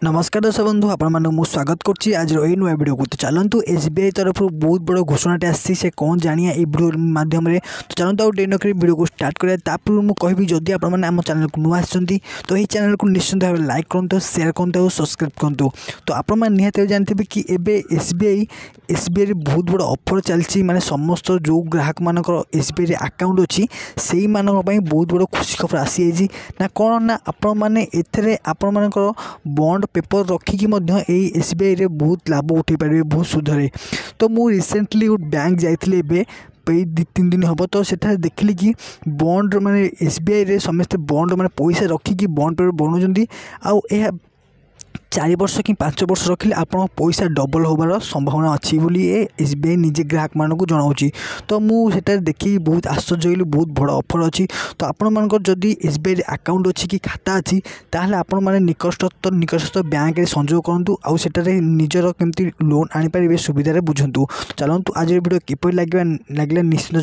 नमस्कार दर्शक बंधु आपको स्वागत करुच्ची आज यही नुआ वीडियो को। तो चलतु एसबीआई तरफ बहुत बड़ घोषणाटे आसी से कौन जानिया ये वीडियो माध्यम तो चलते आउ डेरी नक वीडियो को स्टार्ट करा पूर्व मुझे कहि जदि आपम चैनल को नुआ आसती तो यही चैनल को निश्चित भाव लाइक करूँ शेयर करूँ और सब्सक्राइब करूँ। तो आप निहत जानते कि एबे एसबीआई बहुत बड़ ऑफर चलती माने समस्त जो ग्राहक मान एसबीआई अकाउंट अच्छी से बहुत बड़ खुशी खबर आसी ना कौन ना आपण मान बॉन्ड पेपर रखिकी एसबीआई रे बहुत लाभ उठे पारे बहुत सुधरे। तो मु रिसेंटली गोटे बैंक जाइए दो तीन दिन हम तो सेठारे देखली कि बॉन्ड माने एसबीआई रे समस्ते बॉन्ड माने पैसा रखिकी बॉन्ड पेपर बनाउछंती आउ 4 वर्ष कि 5 वर्ष रखिले आपन पैसा डबल होबार संभावना अच्छी बोली एसबीआई निजे ग्राहक मान को जनाऊँगी। तो मुझे देखिए बहुत आश्चर्य होली बहुत बड़ ऑफर अच्छी। तो आपण मान जदि एसबीआई अकाउंट अच्छी कि खाता अच्छी ताहले आपण माने निकटस्थ बैंक रे संजोग करूँ आउ सेटारे निजर केमती लोन आनी पारे सुविधा बुझंतु। चलतु आज वीडियो किपर लगे निश्चित